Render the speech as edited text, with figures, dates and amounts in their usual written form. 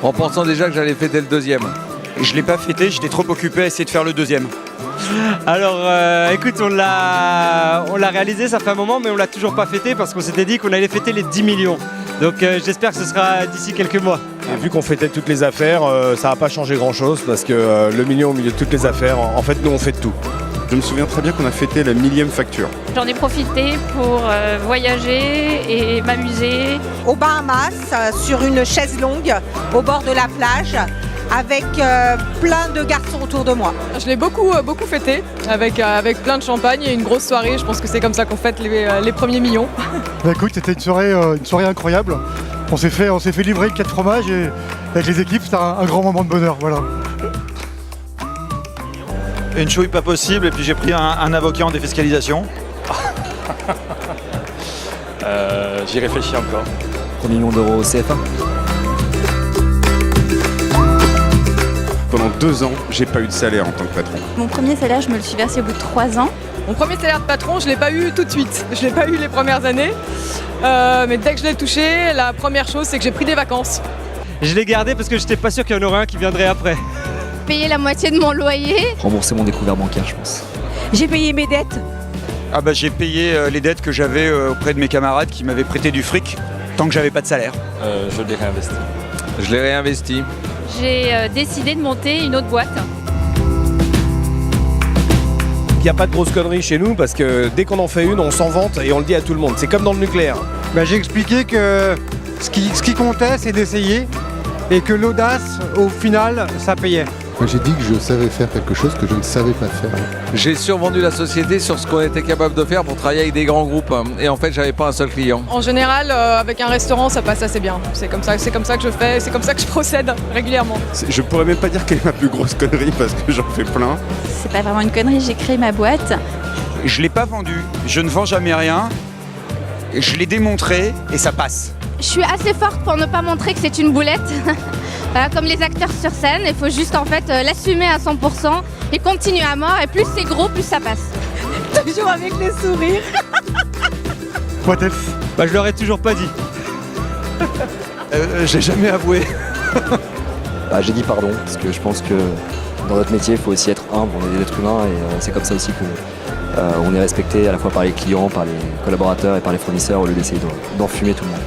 En pensant déjà que j'allais fêter le deuxième. Je l'ai pas fêté, j'étais trop occupé à essayer de faire le deuxième. Alors écoute, on l'a réalisé, ça fait un moment, mais on l'a toujours pas fêté parce qu'on s'était dit qu'on allait fêter les 10 millions. Donc j'espère que ce sera d'ici quelques mois. Et vu qu'on fêtait toutes les affaires, ça n'a pas changé grand-chose parce que le million au milieu de toutes les affaires, en fait, nous on fait de tout. Je me souviens très bien qu'on a fêté la 1000e facture. J'en ai profité pour voyager et m'amuser. Aux Bahamas, sur une chaise longue, au bord de la plage, avec plein de garçons autour de moi. Je l'ai beaucoup fêté, avec plein de champagne et une grosse soirée. Je pense que c'est comme ça qu'on fête les premiers millions. Bah écoute, c'était une soirée incroyable. On s'est fait livrer 4 fromages et avec les équipes, c'était un grand moment de bonheur. Voilà. Une chouille pas possible et puis j'ai pris un avocat en défiscalisation. J'y réfléchis encore. 3 millions d'euros au CFA. Pendant 2 ans, j'ai pas eu de salaire en tant que patron. Mon premier salaire, je me le suis versé au bout de 3 ans. Mon premier salaire de patron, je ne l'ai pas eu tout de suite. Je ne l'ai pas eu les premières années. Mais dès que je l'ai touché, la première chose, c'est que j'ai pris des vacances. Je l'ai gardé parce que j'étais pas sûr qu'il y en aurait un qui viendrait après. Payer la moitié de mon loyer. Rembourser mon découvert bancaire, je pense. J'ai payé mes dettes. Ah bah j'ai payé les dettes que j'avais auprès de mes camarades qui m'avaient prêté du fric tant que j'avais pas de salaire. Je l'ai réinvesti. Je l'ai réinvesti. J'ai décidé de monter une autre boîte. Il n'y a pas de grosse connerie chez nous parce que dès qu'on en fait une, on s'en vante et on le dit à tout le monde. C'est comme dans le nucléaire. Bah, j'ai expliqué que ce qui comptait, c'est d'essayer et que l'audace, au final, ça payait. Moi, j'ai dit que je savais faire quelque chose que je ne savais pas faire. J'ai survendu la société sur ce qu'on était capable de faire pour travailler avec des grands groupes. Et en fait, j'avais pas un seul client. En général, avec un restaurant, ça passe assez bien. C'est comme ça que je fais, c'est comme ça que je procède régulièrement. Je pourrais même pas dire quelle est ma plus grosse connerie parce que j'en fais plein. C'est pas vraiment une connerie, j'ai créé ma boîte. Je l'ai pas vendu, je ne vends jamais rien. Je l'ai démontré et ça passe. Je suis assez forte pour ne pas montrer que c'est une boulette. Voilà, comme les acteurs sur scène, il faut juste en fait l'assumer à 100% et continuer à mort. Et plus c'est gros, plus ça passe. Toujours avec les sourires. What else? Bah je leur ai toujours pas dit. J'ai jamais avoué. Bah, j'ai dit pardon, parce que je pense que dans notre métier, il faut aussi être humble, on est des êtres humains et c'est comme ça aussi que on est respecté à la fois par les clients, par les collaborateurs et par les fournisseurs au lieu d'essayer d'enfumer tout le monde.